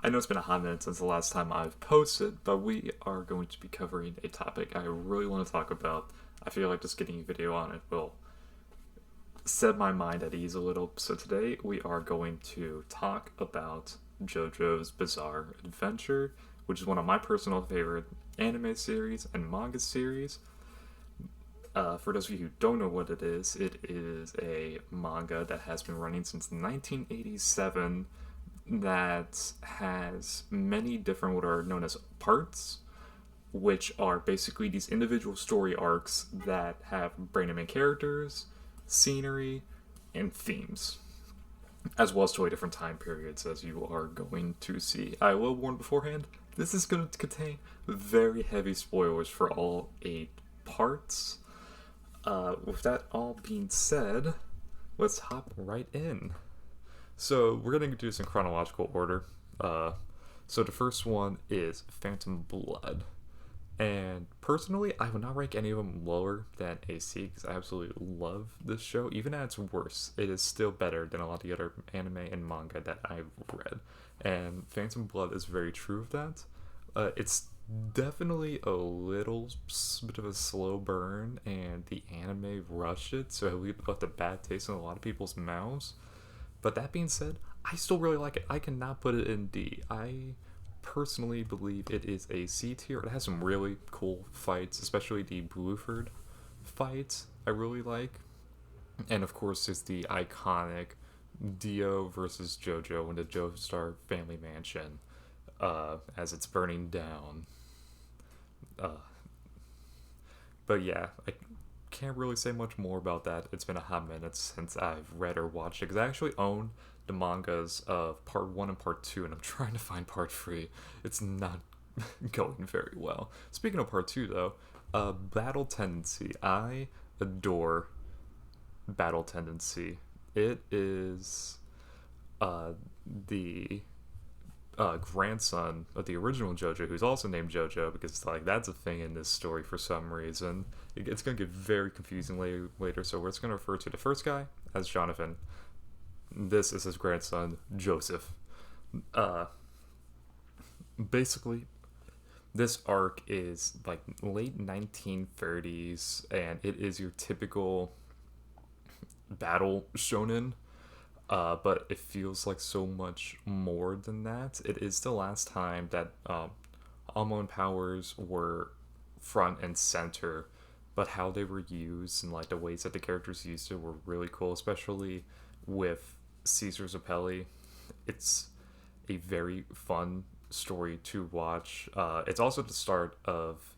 I know it's been a hot minute since the last time I've posted, but we are going to be covering a topic I really want to talk about. I feel like just getting a video on it will set my mind at ease a little. So today we are going to talk about Jojo's Bizarre Adventure, which is one of my personal favorite anime series and manga series. For those of you who don't know what it is a manga that has been running since 1987 that has many different what are known as parts, which are basically these individual story arcs that have brand new characters, scenery, and themes, as well as 20 different time periods, as you are going to see. I will warn beforehand, this is going to contain very heavy spoilers for all 8 parts. With that all being said, let's hop right in. So we're going to do this in chronological order. So the first one is Phantom Blood. And personally, I would not rank any of them lower than AC because I absolutely love this show. Even at its worst, it is still better than a lot of the other anime and manga that I've read. And Phantom Blood is very true of that. It's definitely a little bit of a slow burn, and the anime rushed it, so we left a bad taste in a lot of people's mouths. But that being said, I still really like it. I cannot put it in D. I personally believe it is a C tier. It has some really cool fights, especially the Blueford fight I really like. And of course, there's the iconic Dio versus Jojo in the Joestar family mansion as it's burning down. Uh, but yeah, I can't really say much more about that. It's been a hot minute since I've read or watched it because I actually own the mangas of part 1 and part 2, and I'm trying to find part 3. It's not going very well. Speaking of part 2, though, Battle Tendency. I adore Battle Tendency. It is the grandson of the original Jojo, who's also named Jojo, because like that's a thing in this story for some reason. It's going to get very confusing later, so we're just going to refer to the first guy as Jonathan. This is his grandson, Joseph. Basically, this arc is like late 1930s, and it is your typical battle shonen. But it feels like so much more than that. It is the last time that hormone powers were front and center, but how they were used and like the ways that the characters used it were really cool, especially with Caesar Zappelli. It's a very fun story to watch. It's also the start of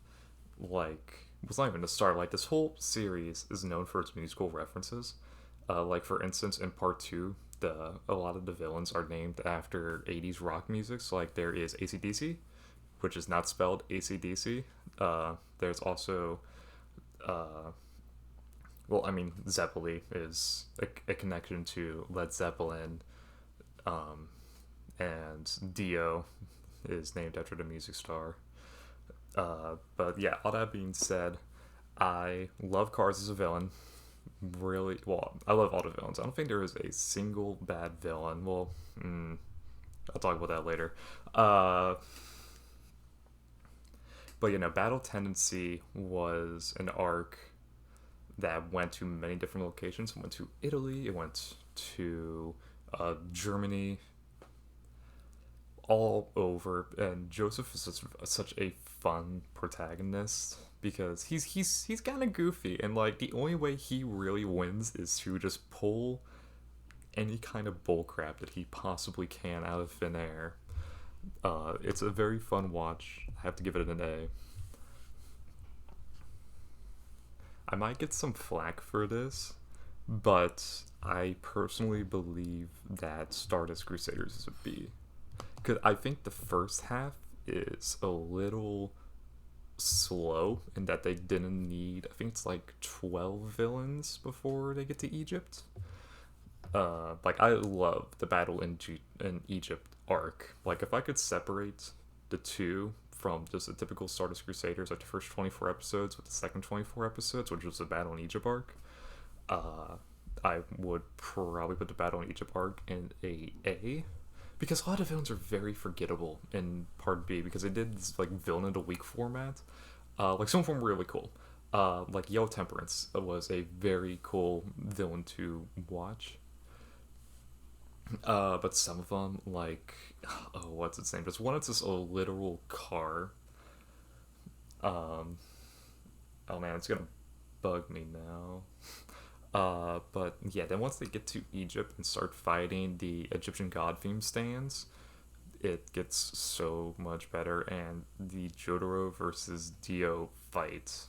like it's not even the start. Like this whole series is known for its musical references. Like for instance, in part 2, a lot of the villains are named after 80s rock music. So like there is AC/DC, which is not spelled ACDC. There's also, Zeppeli is a connection to Led Zeppelin, and Dio is named after the music star. But yeah, all that being said, I love Cars as a villain. Really, well, I love all the villains. I don't think there is a single bad villain. Well, I'll talk about that later. But Battle Tendency was an arc that went to many different locations. It went to Italy, it went to Germany, all over. And Joseph is such a fun protagonist because he's kind of goofy, and like the only way he really wins is to just pull any kind of bullcrap that he possibly can out of thin air. It's a very fun watch. I have to give it an A. I might get some flack for this, but I personally believe that Stardust Crusaders is a B. Because I think the first half is a little slow in that they didn't need, I think it's like 12 villains before they get to Egypt. Like I love the battle in Egypt arc. Like if I could separate the two from just a typical Stardust Crusaders, like the first 24 episodes with the second 24 episodes, which was the battle in Egypt arc, I would probably put the battle in Egypt arc in a A, because a lot of villains are very forgettable in Part B because they did this like villain of the week format. Like some of them were really cool. Like Yellow Temperance was a very cool villain to watch. But some of them, like, oh, what's its name? Just one, it's just a literal car. Oh man, it's gonna bug me now. But yeah, then once they get to Egypt and start fighting the Egyptian god theme stands, it gets so much better. And the Jotaro versus Dio fight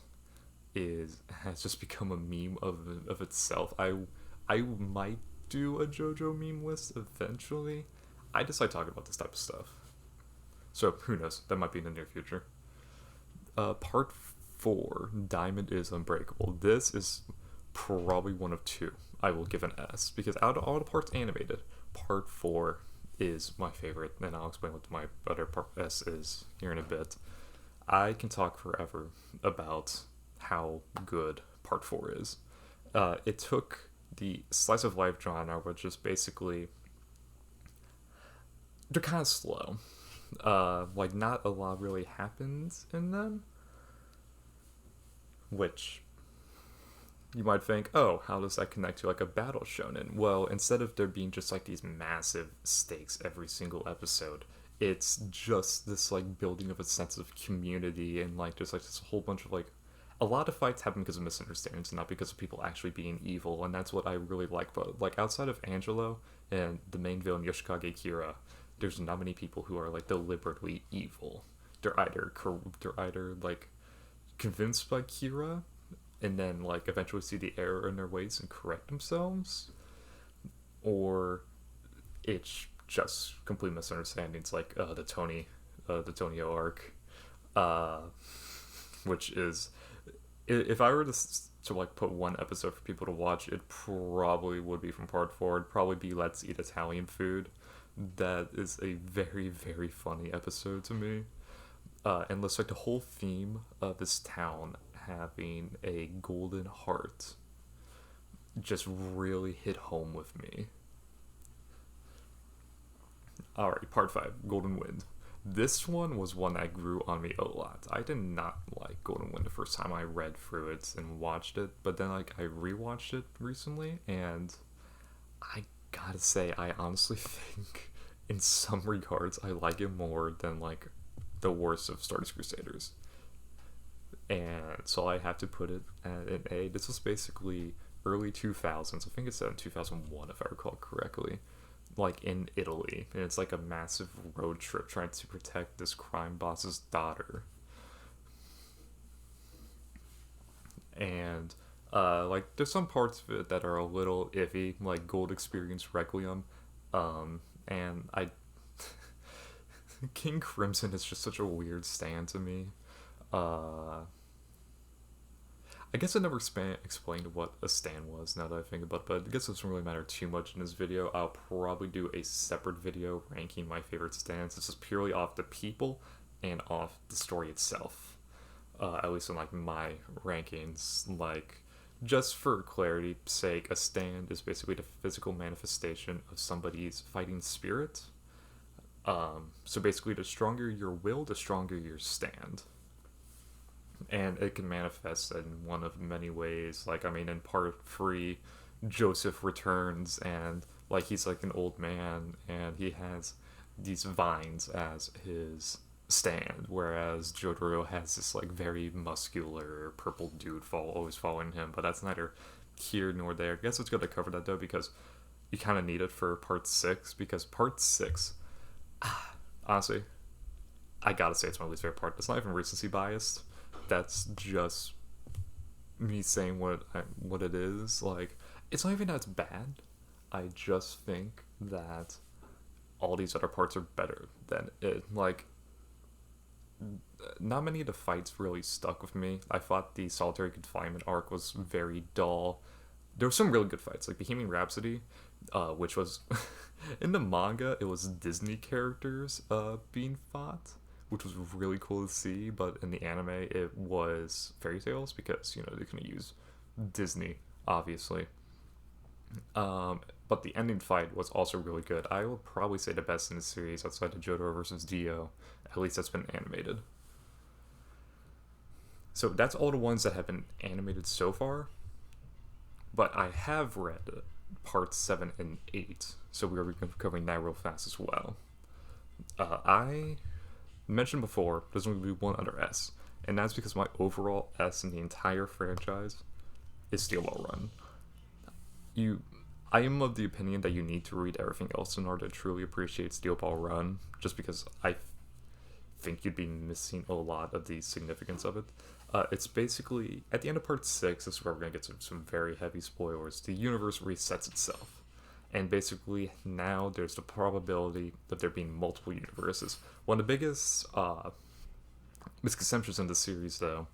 has just become a meme of itself. I might do a Jojo meme list eventually. I just like talking about this type of stuff. So who knows? That might be in the near future. Part 4, Diamond is Unbreakable. This is probably one of two I will give an S, because out of all the parts animated, Part 4 is my favorite, and I'll explain what my other part S is here in a bit. I can talk forever about how good Part 4 is. It took the slice of life genre, which is basically, they're kind of slow. Like, not a lot really happens in them, which you might think, oh, how does that connect to like a battle shonen? Well, instead of there being just like these massive stakes every single episode, it's just this like building of a sense of community, and like there's like this whole bunch of like, a lot of fights happen because of misunderstandings and not because of people actually being evil, and that's what I really like. But like outside of Angelo and the main villain Yoshikage Kira, there's not many people who are like deliberately evil. They're either like convinced by Kira and then like eventually see the error in their ways and correct themselves, or it's just complete misunderstandings, like the Tonio arc, which is, if I were to like put one episode for people to watch, it probably would be from Part 4. It'd probably be Let's Eat Italian Food. That is a very, very funny episode to me. And it's like the whole theme of this town having a golden heart just really hit home with me. Alright, Part 5, Golden Wind. This one was one that grew on me a lot. I did not like Golden Wind the first time I read through it and watched it, but then like I rewatched it recently, and I gotta say, I honestly think in some regards I like it more than like the worst of Stardust Crusaders. And so I have to put it at an A. This was basically early 2000s. I think it's set in 2001 if I recall correctly. Like in Italy. And it's like a massive road trip trying to protect this crime boss's daughter. And like there's some parts of it that are a little iffy, like Gold Experience Requiem. And I King Crimson is just such a weird stand to me. I guess I never explained what a stand was, now that I think about it, but I guess it doesn't really matter too much in this video. I'll probably do a separate video ranking my favorite stands. This is purely off the people and off the story itself. At least in like my rankings. Like, just for clarity's sake, a stand is basically the physical manifestation of somebody's fighting spirit. So basically, the stronger your will, the stronger your stand. And it can manifest in one of many ways. Like, I mean, in Part 3, Joseph returns, and like he's like an old man, and he has these vines as his stand, whereas Jotaro has this like very muscular purple dude always following him. But that's neither here nor there. I guess it's good to cover that though, because you kind of need it for Part 6, because Part 6, honestly, I gotta say it's my least favorite part. It's not even recency biased. That's just me saying what it is. Like, it's not even that it's bad. I just think that all these other parts are better than it. Like, not many of the fights really stuck with me. I thought the solitary confinement arc was very dull. There were some really good fights, like Bohemian Rhapsody, which was in the manga it was Disney characters being fought, which was really cool to see, but in the anime it was fairy tales because, you know, they couldn't use Disney, obviously. but the ending fight was also really good. I would probably say the best in the series outside of Jojo versus Dio, at least that's been animated. So that's all the ones that have been animated so far. But I have read parts 7 and 8, so we're covering that real fast as well. I mentioned before, there's only be one other S, and that's because my overall S in the entire franchise is Steelball Run. I am of the opinion that you need to read everything else in order to truly appreciate Steelball Run, just because I think you'd be missing a lot of the significance of it. It's basically, at the end of part 6, this is where we're going to get some very heavy spoilers. The universe resets itself. And basically, now there's the probability that there being multiple universes. One of the biggest misconceptions in the series, though,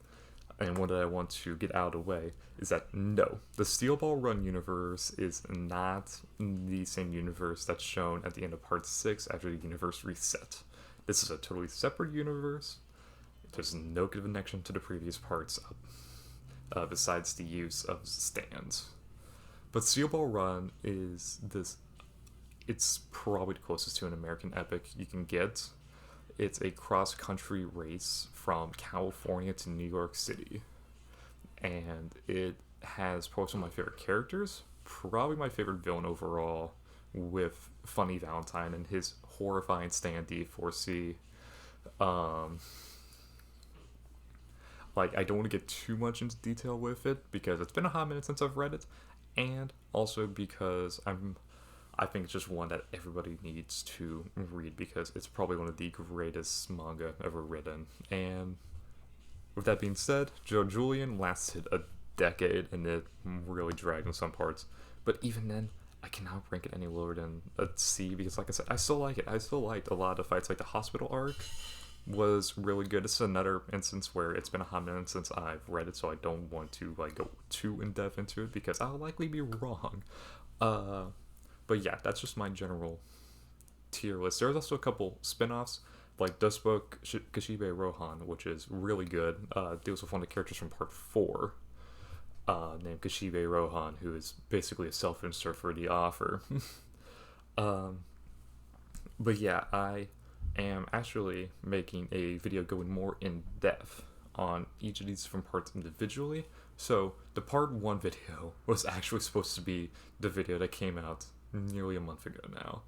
and one that I want to get out of the way, is that no, the Steelball Run universe is not the same universe that's shown at the end of part 6 after the universe reset. This is a totally separate universe. There's no connection to the previous parts besides the use of stands. But Steelball Run is this. It's probably the closest to an American epic you can get. It's a cross-country race from California to New York City. And it has probably some of my favorite characters. Probably my favorite villain overall, with Funny Valentine and his horrifying stand D4C. I don't want to get too much into detail with it because it's been a hot minute since I've read it, and also because I think it's just one that everybody needs to read because it's probably one of the greatest manga ever written. And with that being said, Joe Julian lasted a decade and it really dragged in some parts, but even then, I cannot rank it any lower than a C because, like I said, I still like it. I still liked a lot of the fights, like the hospital arc was really good. This is another instance where it's been a hot minute since I've read it, so I don't want to go too in depth into it because I'll likely be wrong. But yeah, that's just my general tier list. There's also a couple spin-offs, like this book, Kashibe Rohan, which is really good. Deals with one of the characters from part 4, named Kashibe Rohan, who is basically a self-insert for the author. But yeah, I am actually making a video going more in depth on each of these different parts individually. So the part 1 video was actually supposed to be the video that came out nearly a month ago now,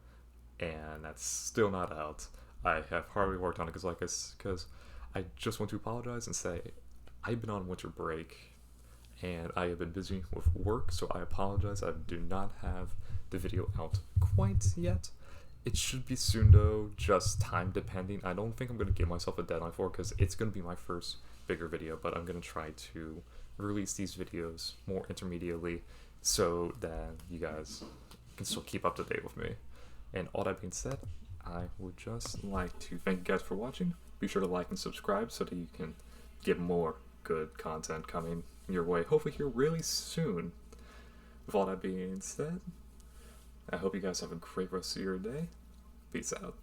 and that's still not out. I have hardly worked on it because I just want to apologize and say I've been on winter break and I have been busy with work, so I apologize. I do not have the video out quite yet. It should be soon though, just time depending. I don't think I'm going to give myself a deadline for it because it's going to be my first bigger video, but I'm going to try to release these videos more intermediately so that you guys can still keep up to date with me. And all that being said, I would just like to thank you guys for watching. Be sure to like and subscribe so that you can get more good content coming your way, hopefully here really soon. With all that being said, I hope you guys have a great rest of your day. Peace out.